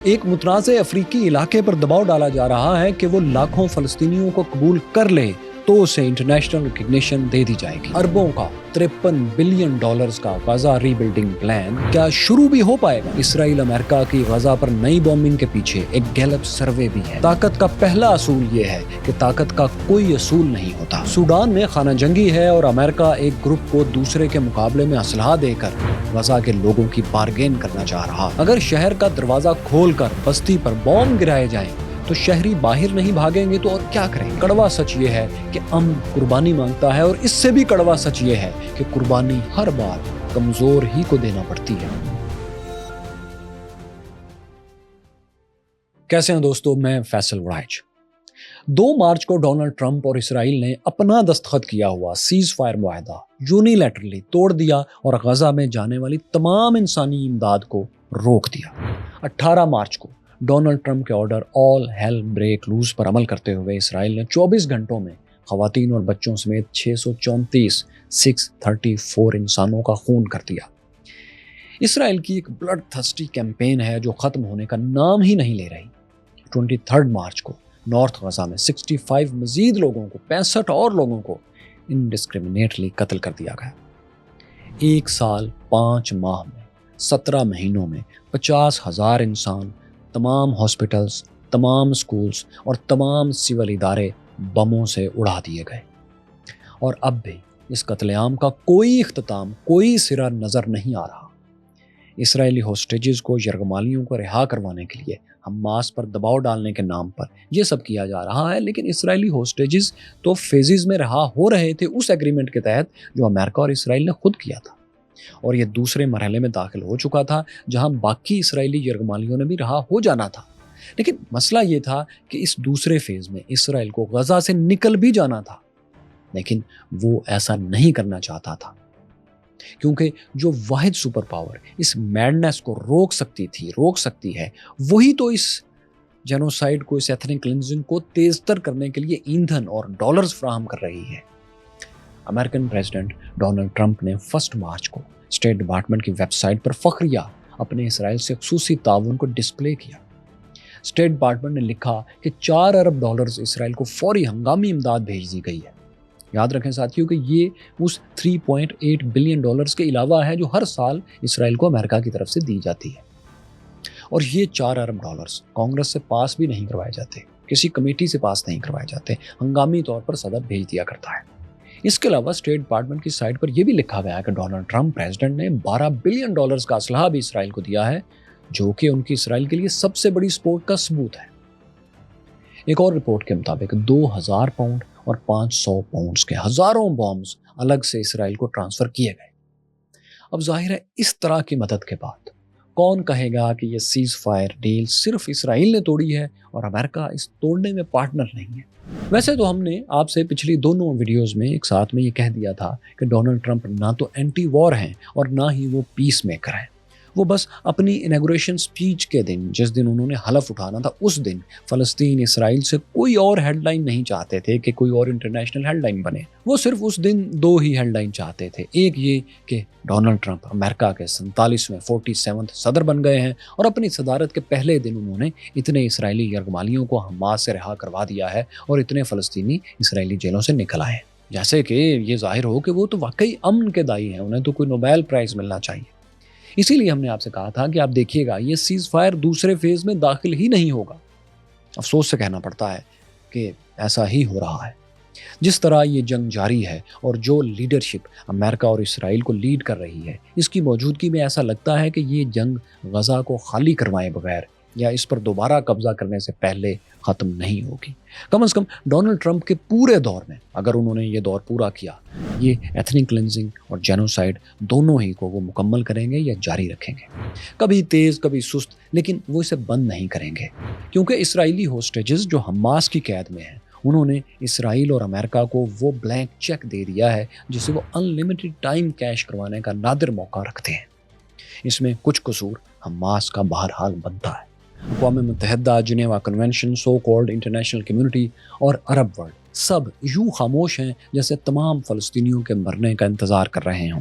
ایک متنازع افریقی علاقے پر دباؤ ڈالا جا رہا ہے کہ وہ لاکھوں فلسطینیوں کو قبول کر لے تو اسے انٹرنیشنل ریکگنیشن دے دی جائے گی۔ اربوں کا $53 بلین کا غزہ ری بلڈنگ پلان کیا شروع بھی ہو پائے گا؟ اسرائیل امریکہ کی غزہ پر نئی بومبنگ کے پیچھے ایک گیلپ سروے بھی ہے۔ طاقت کا پہلا اصول یہ ہے کہ طاقت کا کوئی اصول نہیں ہوتا۔ سوڈان میں خانہ جنگی ہے اور امریکہ ایک گروپ کو دوسرے کے مقابلے میں اسلحہ دے کر غزہ کے لوگوں کی بارگین کرنا چاہ رہا۔ اگر شہر کا دروازہ کھول کر بستی پر بوم گرائے جائیں تو شہری باہر نہیں بھاگیں گے تو اور کیا کریں؟ کڑوا سچ یہ ہے کہ امن قربانی مانگتا ہے، اور اس سے بھی کڑوا سچ یہ ہے کہ قربانی ہر بار کمزور ہی کو دینا پڑتی ہے۔ کیسے ہیں دوستو، میں فیصل وڑائچ۔ 2 مارچ کو ڈونلڈ ٹرمپ اور اسرائیل نے اپنا دستخط کیا ہوا سیز فائر معاہدہ یونیلیٹرلی توڑ دیا اور غزہ میں جانے والی تمام انسانی امداد کو روک دیا۔ 18 مارچ کو ڈونلڈ ٹرمپ کے آرڈر آل ہیل بریک لوز پر عمل کرتے ہوئے اسرائیل نے 24 گھنٹوں میں خواتین اور بچوں سمیت 634 انسانوں کا خون کر دیا۔ اسرائیل کی ایک بلڈ تھرسٹی کیمپین ہے جو ختم ہونے کا نام ہی نہیں لے رہی۔ 23 مارچ کو نارتھ غزہ میں 65 مزید لوگوں کو 65 اور لوگوں کو انڈسکریمنیٹلی قتل کر دیا گیا۔ 1 سال 5 ماہ میں 17 مہینوں میں 50,000 انسان، تمام ہاسپٹلز، تمام سکولز اور تمام سول ادارے بموں سے اڑا دیے گئے، اور اب بھی اس قتل عام کا کوئی اختتام، کوئی سرا نظر نہیں آ رہا۔ اسرائیلی ہوسٹیجز کو، یرغمالیوں کو رہا کروانے کے لیے حماس پر دباؤ ڈالنے کے نام پر یہ سب کیا جا رہا ہے، لیکن اسرائیلی ہوسٹیجز تو فیزز میں رہا ہو رہے تھے اس ایگریمنٹ کے تحت جو امریکہ اور اسرائیل نے خود کیا تھا، اور یہ دوسرے مرحلے میں داخل ہو چکا تھا جہاں باقی اسرائیلی یرغمالیوں نے بھی رہا ہو جانا تھا۔ لیکن مسئلہ یہ تھا کہ اس دوسرے فیز میں اسرائیل کو غزہ سے نکل بھی جانا تھا، لیکن وہ ایسا نہیں کرنا چاہتا تھا، کیونکہ جو واحد سپر پاور اس میڈنس کو روک سکتی ہے وہی تو اس جینوسائیڈ کو، اس ایتھنک کلینزنگ کو تیز تر کرنے کے لیے ایندھن اور ڈالرز فراہم کر رہی ہے۔ امریکن پریزیڈنٹ ڈونلڈ ٹرمپ نے 1 مارچ کو اسٹیٹ ڈپارٹمنٹ کی ویب سائٹ پر فخریہ اپنے اسرائیل سے خصوصی تعاون کو ڈسپلے کیا۔ اسٹیٹ ڈپارٹمنٹ نے لکھا کہ $4 ارب اسرائیل کو فوری ہنگامی امداد بھیج دی گئی ہے۔ یاد رکھیں ساتھیوں کہ یہ اس $3.8 بلین کے علاوہ ہے جو ہر سال اسرائیل کو امریکہ کی طرف سے دی جاتی ہے، اور یہ $4 ارب کانگریس سے پاس بھی نہیں کروائے جاتے، کسی کمیٹی سے پاس نہیں کروائے جاتے، ہنگامی طور پر صدر بھیج دیا کرتا ہے۔ اس کے علاوہ اسٹیٹ ڈپارٹمنٹ کی سائٹ پر یہ بھی لکھا گیا ہے کہ ڈونلڈ ٹرمپ پریزیڈنٹ نے $12 بلین کا اسلحہ بھی اسرائیل کو دیا ہے، جو کہ ان کی اسرائیل کے لیے سب سے بڑی سپورٹ کا ثبوت ہے۔ ایک اور رپورٹ کے مطابق 2000 پاؤنڈ اور 500 پاؤنڈز کے ہزاروں بامز الگ سے اسرائیل کو ٹرانسفر کیے گئے۔ اب ظاہر ہے اس طرح کی مدد کے بعد کون کہے گا کہ یہ سیز فائر ڈیل صرف اسرائیل نے توڑی ہے اور امریکہ اس توڑنے میں پارٹنر نہیں ہے؟ ویسے تو ہم نے آپ سے پچھلی دونوں ویڈیوز میں ایک ساتھ میں یہ کہہ دیا تھا کہ ڈونلڈ ٹرمپ نہ تو اینٹی وار ہیں اور نہ ہی وہ پیس میکر ہیں۔ وہ بس اپنی انیگوریشن سپیچ کے دن، جس دن انہوں نے حلف اٹھانا تھا، اس دن فلسطین اسرائیل سے کوئی اور ہیڈ لائن نہیں چاہتے تھے کہ کوئی اور انٹرنیشنل ہیڈ لائن بنے۔ وہ صرف اس دن 2 ہی ہیڈ لائن چاہتے تھے، ایک یہ کہ ڈونلڈ ٹرمپ امریکہ کے 47ویں صدر بن گئے ہیں، اور اپنی صدارت کے پہلے دن انہوں نے اتنے اسرائیلی یرغمالیوں کو حماس سے رہا کروا دیا ہے اور اتنے فلسطینی اسرائیلی جیلوں سے نکل آئے ہیں، جیسے کہ یہ ظاہر ہو کہ وہ تو واقعی امن کے دائی ہیں، انہیں تو کوئی نوبیل پرائز ملنا چاہیے۔ اسی لیے ہم نے آپ سے کہا تھا کہ آپ دیکھیے گا یہ سیز فائر دوسرے فیز میں داخل ہی نہیں ہوگا۔ افسوس سے کہنا پڑتا ہے کہ ایسا ہی ہو رہا ہے۔ جس طرح یہ جنگ جاری ہے اور جو لیڈرشپ امریکہ اور اسرائیل کو لیڈ کر رہی ہے، اس کی موجودگی میں ایسا لگتا ہے کہ یہ جنگ غزہ کو خالی کروائے بغیر یا اس پر دوبارہ قبضہ کرنے سے پہلے ختم نہیں ہوگی۔ کم از کم ڈونلڈ ٹرمپ کے پورے دور میں، اگر انہوں نے یہ دور پورا کیا، یہ ایتھنک کلینزنگ اور جینوسائیڈ دونوں ہی کو وہ مکمل کریں گے یا جاری رکھیں گے، کبھی تیز کبھی سست، لیکن وہ اسے بند نہیں کریں گے، کیونکہ اسرائیلی ہوسٹیجز جو حماس کی قید میں ہیں، انہوں نے اسرائیل اور امریکہ کو وہ بلینک چیک دے دیا ہے جسے وہ ان لمیٹڈ ٹائم کیش کروانے کا نادر موقع رکھتے ہیں۔ اس میں کچھ قصور حماس کا بہرحال بنتا ہے۔ اقوام متحدہ، Geneva convention, so called international community اور عرب ورلڈ سب یوں خاموش ہیں جیسے تمام فلسطینیوں کے مرنے کا انتظار کر رہے ہوں۔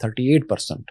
38%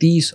$30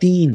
3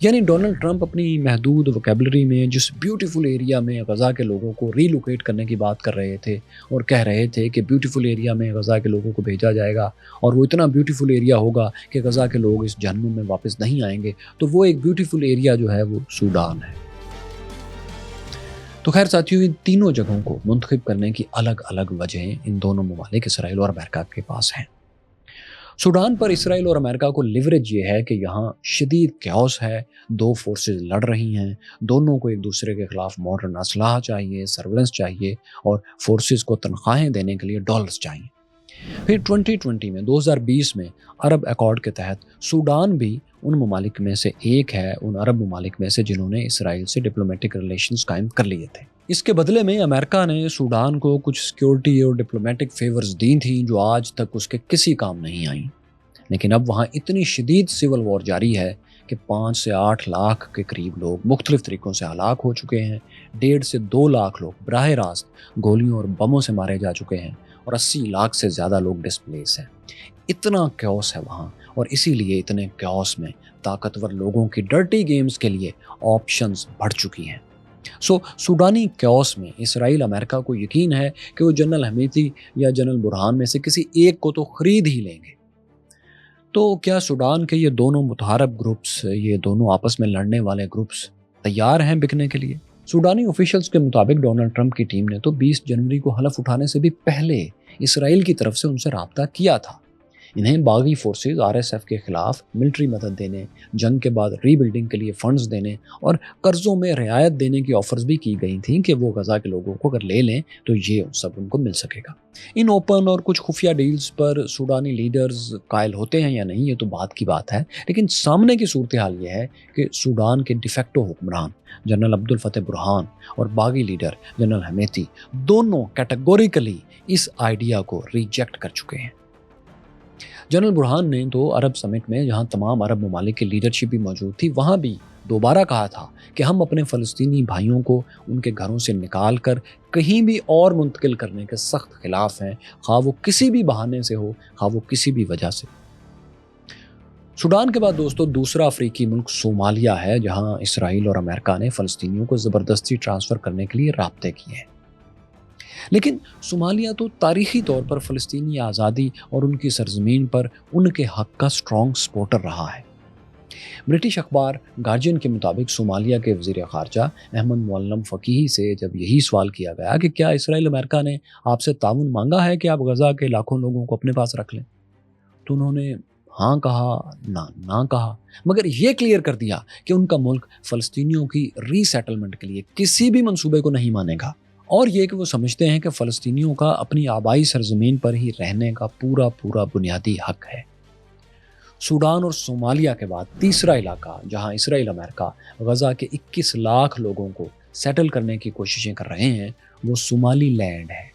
یعنی ڈونلڈ ٹرمپ اپنی محدود وکیبلری میں جس بیوٹیفل ایریا میں غزہ کے لوگوں کو ری لوکیٹ کرنے کی بات کر رہے تھے اور کہہ رہے تھے کہ بیوٹیفل ایریا میں غزہ کے لوگوں کو بھیجا جائے گا اور وہ اتنا بیوٹیفل ایریا ہوگا کہ غزہ کے لوگ اس جہنم میں واپس نہیں آئیں گے، تو وہ ایک بیوٹیفل ایریا جو ہے وہ سوڈان ہے۔ تو خیر ساتھیوں، ان تینوں جگہوں کو منتخب کرنے کی الگ الگ وجہیں ان دونوں ممالک اسرائیل اور امریکہ کے پاس ہیں۔ سوڈان پر اسرائیل اور امریکہ کو لیوریج یہ ہے کہ یہاں شدید کیوس ہے، دو فورسز لڑ رہی ہیں، دونوں کو ایک دوسرے کے خلاف ماڈرن اسلحہ چاہیے، سرویلنس چاہیے اور فورسز کو تنخواہیں دینے کے لیے ڈالرز چاہیے۔ پھر 2020 میں 2020 میں عرب ایکارڈ کے تحت سوڈان بھی ان ممالک میں سے ایک ہے، ان عرب ممالک میں سے جنہوں نے اسرائیل سے ڈپلومیٹک ریلیشنز قائم کر لیے تھے۔ اس کے بدلے میں امریکہ نے سوڈان کو کچھ سیکیورٹی اور ڈپلومیٹک فیورز دی تھیں جو آج تک اس کے کسی کام نہیں آئیں، لیکن اب وہاں اتنی شدید سول وار جاری ہے کہ 5 سے 8 لاکھ کے قریب لوگ مختلف طریقوں سے ہلاک ہو چکے ہیں، 1.5 سے 2 لاکھ لوگ براہ راست گولیوں اور بموں سے مارے جا چکے ہیں اور 80 لاکھ سے زیادہ لوگ ڈسپلیس ہیں۔ اتنا کیوس ہے وہاں، اور اسی لیے اتنے کیوس میں طاقتور لوگوں کی ڈرٹی گیمز کے لیے آپشنز بڑھ چکی ہیں۔ سوڈانی کیوس میں اسرائیل امریکہ کو یقین ہے کہ وہ جنرل حمیتی یا جنرل برہان میں سے کسی ایک کو تو خرید ہی لیں گے۔ تو کیا سوڈان کے یہ دونوں متحارب گروپس، یہ دونوں آپس میں لڑنے والے گروپس تیار ہیں بکنے کے لیے؟ سوڈانی آفیشلز کے مطابق ڈونلڈ ٹرمپ کی ٹیم نے تو 20 جنوری کو حلف اٹھانے سے بھی پہلے اسرائیل کی طرف سے ان سے رابطہ کیا تھا۔ انہیں باغی فورسز RSF کے خلاف ملٹری مدد دینے، جنگ کے بعد ری بلڈنگ کے لیے فنڈز دینے اور قرضوں میں رعایت دینے کی آفرز بھی کی گئی تھیں کہ وہ غزہ کے لوگوں کو اگر لے لیں تو یہ سب ان کو مل سکے گا۔ ان اوپن اور کچھ خفیہ ڈیلز پر سوڈانی لیڈرز قائل ہوتے ہیں یا نہیں، یہ تو بات کی بات ہے، لیکن سامنے کی صورتحال یہ ہے کہ سوڈان کے ڈیفیکٹو حکمران جنرل عبد الفتح برہان اور باغی لیڈر جنرل حمیتی دونوں کیٹیگوریکلی اس آئیڈیا کو ریجیکٹ کر چکے ہیں۔ جنرل برہان نے تو عرب سمٹ میں، جہاں تمام عرب ممالک کی لیڈرشپ بھی موجود تھی، وہاں بھی دوبارہ کہا تھا کہ ہم اپنے فلسطینی بھائیوں کو ان کے گھروں سے نکال کر کہیں بھی اور منتقل کرنے کے سخت خلاف ہیں، خواہ وہ کسی بھی بہانے سے ہو، خواہ وہ کسی بھی وجہ سے۔ سوڈان کے بعد دوستو دوسرا افریقی ملک صومالیہ ہے، جہاں اسرائیل اور امریکہ نے فلسطینیوں کو زبردستی ٹرانسفر کرنے کے لیے رابطے کیے ہیں۔ لیکن صومالیہ تو تاریخی طور پر فلسطینی آزادی اور ان کی سرزمین پر ان کے حق کا سٹرونگ سپورٹر رہا ہے۔ برٹش اخبار گارجین کے مطابق صومالیہ کے وزیر خارجہ احمد معلم فقیہی سے جب یہی سوال کیا گیا کہ کیا اسرائیل امریکہ نے آپ سے تعاون مانگا ہے کہ آپ غزہ کے لاکھوں لوگوں کو اپنے پاس رکھ لیں، تو انہوں نے ہاں کہا، نہ کہا، مگر یہ کلیئر کر دیا کہ ان کا ملک فلسطینیوں کی ری سیٹلمنٹ کے لیے کسی بھی منصوبے کو نہیں مانے گا، اور یہ کہ وہ سمجھتے ہیں کہ فلسطینیوں کا اپنی آبائی سرزمین پر ہی رہنے کا پورا بنیادی حق ہے۔ سوڈان اور صومالیہ کے بعد تیسرا علاقہ جہاں اسرائیل امریکہ غزہ کے 21 لاکھ لوگوں کو سیٹل کرنے کی کوششیں کر رہے ہیں، وہ صومالی لینڈ ہے۔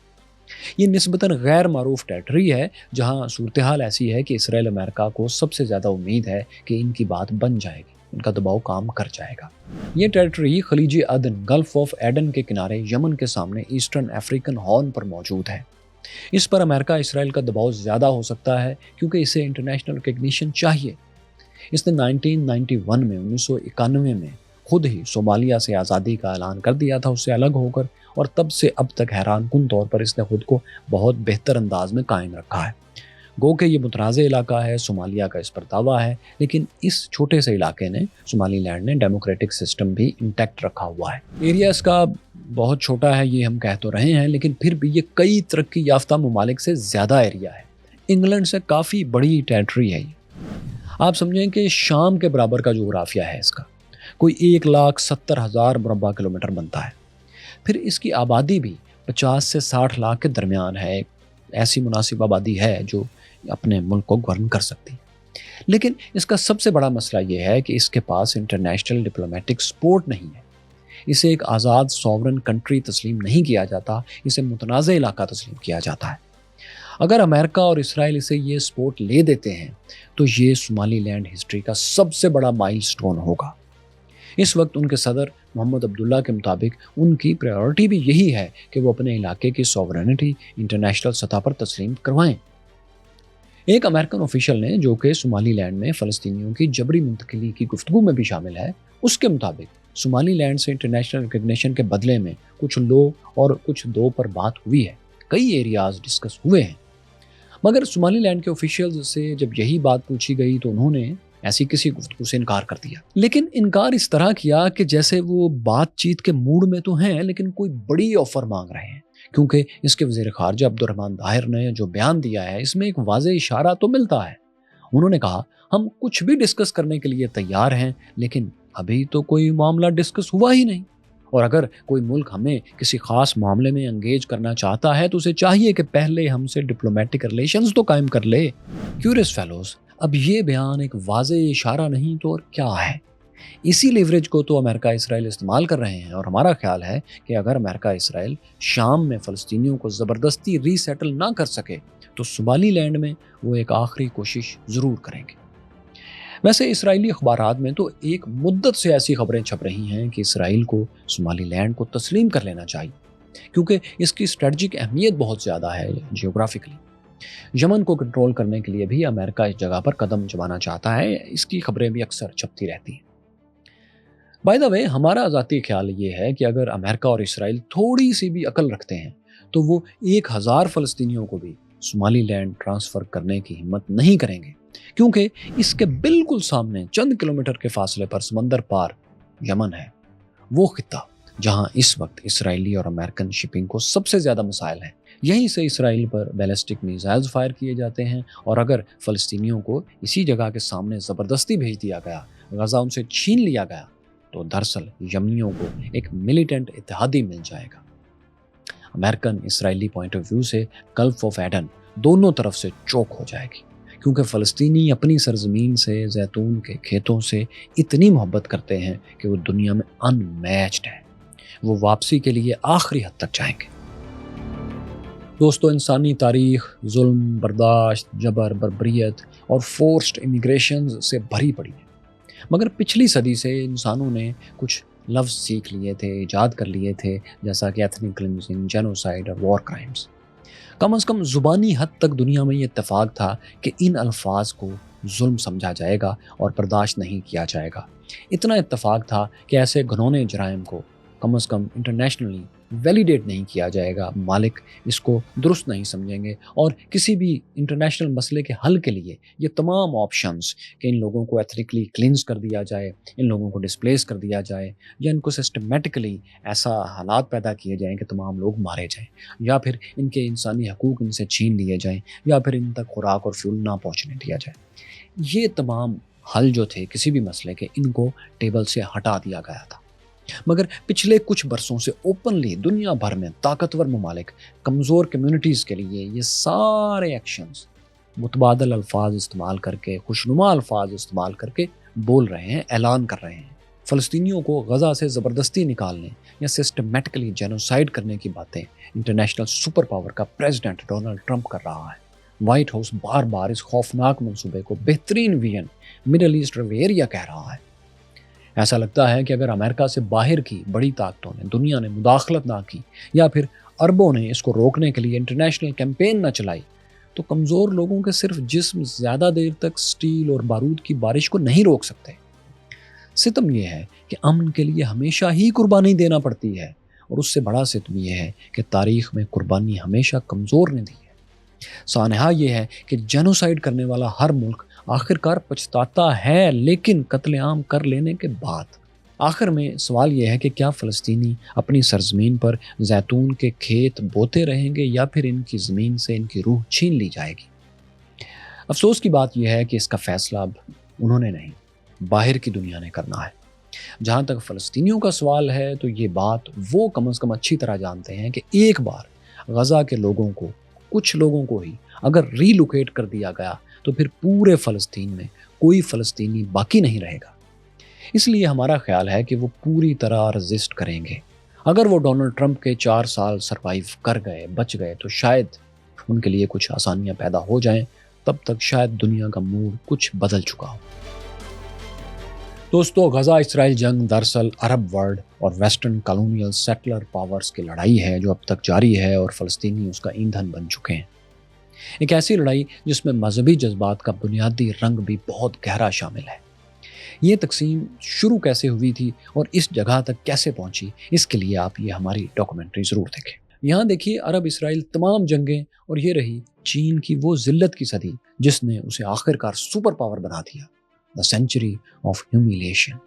یہ نسبتاً غیر معروف ٹیریٹری ہے، جہاں صورتحال ایسی ہے کہ اسرائیل امریکہ کو سب سے زیادہ امید ہے کہ ان کی بات بن جائے گی، ان کا دباؤ کام کر جائے گا۔ یہ ٹیریٹری خلیج عدن، گلف آف ایڈن کے کنارے یمن کے سامنے ایسٹرن افریقن ہارن پر موجود ہے۔ اس پر امریکہ اسرائیل کا دباؤ زیادہ ہو سکتا ہے کیونکہ اسے انٹرنیشنل ریکگنیشن چاہیے۔ اس نے 1991 میں خود ہی صومالیہ سے آزادی کا اعلان کر دیا تھا اس سے الگ ہو کر، اور تب سے اب تک حیران کن طور پر اس نے خود کو بہت بہتر انداز میں قائم رکھا ہے۔ گو کہ یہ متنازع علاقہ ہے، صومالیہ کا اس پر دعویٰ ہے، لیکن اس چھوٹے سے علاقے نے، صومالی لینڈ نے، ڈیموکریٹک سسٹم بھی انٹیکٹ رکھا ہوا ہے۔ ایریا اس کا بہت چھوٹا ہے، یہ ہم کہہ تو رہے ہیں، لیکن پھر بھی یہ کئی ترقی یافتہ ممالک سے زیادہ ایریا ہے۔ انگلینڈ سے کافی بڑی ٹیریٹری ہے یہ۔ آپ سمجھیں کہ شام کے برابر کا جغرافیہ ہے اس کا، کوئی 1,70,000 مربع کلومیٹر بنتا ہے۔ پھر اس کی آبادی بھی 50 سے 60 لاکھ کے درمیان ہے، ایسی مناسب آبادی ہے جو اپنے ملک کو گورن کر سکتی۔ لیکن اس کا سب سے بڑا مسئلہ یہ ہے کہ اس کے پاس انٹرنیشنل ڈپلومیٹک سپورٹ نہیں ہے۔ اسے ایک آزاد سوورن کنٹری تسلیم نہیں کیا جاتا، اسے متنازع علاقہ تسلیم کیا جاتا ہے۔ اگر امریکہ اور اسرائیل اسے یہ سپورٹ لے دیتے ہیں تو یہ صومالی لینڈ ہسٹری کا سب سے بڑا مائل سٹون ہوگا۔ اس وقت ان کے صدر محمد عبداللہ کے مطابق ان کی پریورٹی بھی یہی ہے کہ وہ اپنے علاقے کی سوورنٹی انٹرنیشنل سطح پر تسلیم کروائیں۔ ایک امریکن آفیشل نے جو کہ صومالی لینڈ میں فلسطینیوں کی جبری منتقلی کی گفتگو میں بھی شامل ہے، اس کے مطابق صومالی لینڈ سے انٹرنیشنل ریکگنیشن کے بدلے میں کچھ لو اور کچھ دو پر بات ہوئی ہے، کئی ایریاز ڈسکس ہوئے ہیں، مگر صومالی لینڈ کے آفیشیلز سے جب یہی بات پوچھی گئی تو انہوں نے ایسی کسی گفتگو سے انکار کر دیا، لیکن انکار اس طرح کیا کہ جیسے وہ بات چیت کے موڈ میں تو ہیں لیکن کوئی بڑی آفر مانگ رہے ہیں، کیونکہ اس کے وزیر خارجہ عبدالرحمن طاہر نے جو بیان دیا ہے اس میں ایک واضح اشارہ تو ملتا ہے۔ انہوں نے کہا ہم کچھ بھی ڈسکس کرنے کے لیے تیار ہیں، لیکن ابھی تو کوئی معاملہ ڈسکس ہوا ہی نہیں، اور اگر کوئی ملک ہمیں کسی خاص معاملے میں انگیج کرنا چاہتا ہے تو اسے چاہیے کہ پہلے ہم سے ڈپلومیٹک ریلیشنز تو قائم کر لے۔ کیورس فیلوز، اب یہ بیان ایک واضح اشارہ نہیں تو اور کیا ہے؟ اسی لیوریج کو تو امریکہ اسرائیل استعمال کر رہے ہیں، اور ہمارا خیال ہے کہ اگر امریکہ اسرائیل شام میں فلسطینیوں کو زبردستی ری سیٹل نہ کر سکے تو صومالی لینڈ میں وہ ایک آخری کوشش ضرور کریں گے۔ ویسے اسرائیلی اخبارات میں تو ایک مدت سے ایسی خبریں چھپ رہی ہیں کہ اسرائیل کو صومالی لینڈ کو تسلیم کر لینا چاہیے، کیونکہ اس کی اسٹریٹجک اہمیت بہت زیادہ ہے جیوگرافکلی۔ یمن کو کنٹرول کرنے کے لیے بھی امریکہ اس جگہ پر قدم جمانا چاہتا ہے، اس کی خبریں بھی اکثر چھپتی رہتی ہیں۔ بائی دا وے، ہمارا ذاتی خیال یہ ہے کہ اگر امریکہ اور اسرائیل تھوڑی سی بھی عقل رکھتے ہیں تو وہ 1000 فلسطینیوں کو بھی صومالی لینڈ ٹرانسفر کرنے کی ہمت نہیں کریں گے، کیونکہ اس کے بالکل سامنے چند کلومیٹر کے فاصلے پر سمندر پار یمن ہے، وہ خطہ جہاں اس وقت اسرائیلی اور امریکن شپنگ کو سب سے زیادہ مسائل ہیں۔ یہیں سے اسرائیل پر بیلسٹک میزائلز فائر کیے جاتے ہیں، اور اگر فلسطینیوں کو اسی جگہ کے سامنے زبردستی بھیج دیا گیا، غزہ ان سے چھین لیا گیا، تو دراصل یمنیوں کو ایک ملیٹنٹ اتحادی مل جائے گا۔ American Israeli point of view سے گلف آف ایڈن دونوں طرف سے چوک ہو جائے گی، کیونکہ فلسطینی اپنی سرزمین سے، زیتون کے کھیتوں سے اتنی محبت کرتے ہیں کہ وہ دنیا میں ان میچڈ ہیں، وہ واپسی کے لیے آخری حد تک جائیں گے۔ دوستو، انسانی تاریخ ظلم، برداشت، جبر، بربریت اور فورسڈ امیگریشنز سے بھری پڑی ہے، مگر پچھلی صدی سے انسانوں نے کچھ لفظ سیکھ لیے تھے، ایجاد کر لیے تھے، جیسا کہ ایتھنک کلینزنگ، جینوسائیڈ اور وار کرائمز۔ کم از کم زبانی حد تک دنیا میں یہ اتفاق تھا کہ ان الفاظ کو ظلم سمجھا جائے گا اور برداشت نہیں کیا جائے گا۔ اتنا اتفاق تھا کہ ایسے گھنونے جرائم کو کم از کم انٹرنیشنلی ویلیڈیٹ نہیں کیا جائے گا، مالک اس کو درست نہیں سمجھیں گے، اور کسی بھی انٹرنیشنل مسئلے کے حل کے لیے یہ تمام آپشنز کہ ان لوگوں کو ایتھنکلی کلینز کر دیا جائے، ان لوگوں کو ڈسپلیس کر دیا جائے، یا ان کو سسٹمیٹکلی ایسا حالات پیدا کیے جائیں کہ تمام لوگ مارے جائیں، یا پھر ان کے انسانی حقوق ان سے چھین لیے جائیں، یا پھر ان تک خوراک اور فیول نہ پہنچنے دیا جائے، یہ تمام حل جو تھے کسی بھی مسئلے کے، ان کو ٹیبل سے ہٹا دیا گیا تھا۔ مگر پچھلے کچھ برسوں سے اوپنلی دنیا بھر میں طاقتور ممالک کمزور کمیونٹیز کے لیے یہ سارے ایکشنز متبادل الفاظ استعمال کر کے، خوشنما الفاظ استعمال کر کے بول رہے ہیں، اعلان کر رہے ہیں۔ فلسطینیوں کو غزہ سے زبردستی نکالنے یا سسٹمیٹکلی جینوسائیڈ کرنے کی باتیں انٹرنیشنل سپر پاور کا پریزیڈنٹ ڈونلڈ ٹرمپ کر رہا ہے۔ وائٹ ہاؤس بار بار اس خوفناک منصوبے کو بہترین ویژن مڈل ایسٹ ایریا کہہ رہا ہے۔ ایسا لگتا ہے کہ اگر امریکہ سے باہر کی بڑی طاقتوں نے، دنیا نے مداخلت نہ کی، یا پھر عربوں نے اس کو روکنے کے لیے انٹرنیشنل کیمپین نہ چلائی، تو کمزور لوگوں کے صرف جسم زیادہ دیر تک سٹیل اور بارود کی بارش کو نہیں روک سکتے۔ ستم یہ ہے کہ امن کے لیے ہمیشہ ہی قربانی دینا پڑتی ہے، اور اس سے بڑا ستم یہ ہے کہ تاریخ میں قربانی ہمیشہ کمزور نے دی ہے۔ سانحہ یہ ہے کہ جینوسائیڈ کرنے والا ہر ملک آخرکار پچھتاتا ہے، لیکن قتل عام کر لینے کے بعد۔ آخر میں سوال یہ ہے کہ کیا فلسطینی اپنی سرزمین پر زیتون کے کھیت بوتے رہیں گے، یا پھر ان کی زمین سے ان کی روح چھین لی جائے گی؟ افسوس کی بات یہ ہے کہ اس کا فیصلہ اب انہوں نے نہیں، باہر کی دنیا نے کرنا ہے۔ جہاں تک فلسطینیوں کا سوال ہے تو یہ بات وہ کم از کم اچھی طرح جانتے ہیں کہ ایک بار غزہ کے لوگوں کو، کچھ لوگوں کو ہی اگر ری لوکیٹ کر دیا گیا تو پھر پورے فلسطین میں کوئی فلسطینی باقی نہیں رہے گا۔ اس لیے ہمارا خیال ہے کہ وہ پوری طرح رزسٹ کریں گے۔ اگر وہ ڈونلڈ ٹرمپ کے 4 سال سروائیو کر گئے، بچ گئے، تو شاید ان کے لیے کچھ آسانیاں پیدا ہو جائیں، تب تک شاید دنیا کا موڈ کچھ بدل چکا ہو۔ دوستو، غزہ اسرائیل جنگ دراصل عرب ورلڈ اور ویسٹرن کالونیل سیٹلر پاورز کی لڑائی ہے جو اب تک جاری ہے، اور فلسطینی اس کا ایندھن بن چکے ہیں۔ ایک ایسی لڑائی جس میں مذہبی جذبات کا بنیادی رنگ بھی بہت گہرا شامل ہے۔ یہ تقسیم شروع کیسے ہوئی تھی اور اس جگہ تک کیسے پہنچی، اس کے لیے آپ یہ ہماری ڈاکومنٹری ضرور دیکھیں۔ یہاں دیکھیے عرب اسرائیل تمام جنگیں، اور یہ رہی چین کی وہ ذلت کی صدی جس نے اسے آخر کار سپر پاور بنا دیا، دا سینچری آف ہیومیلیشن۔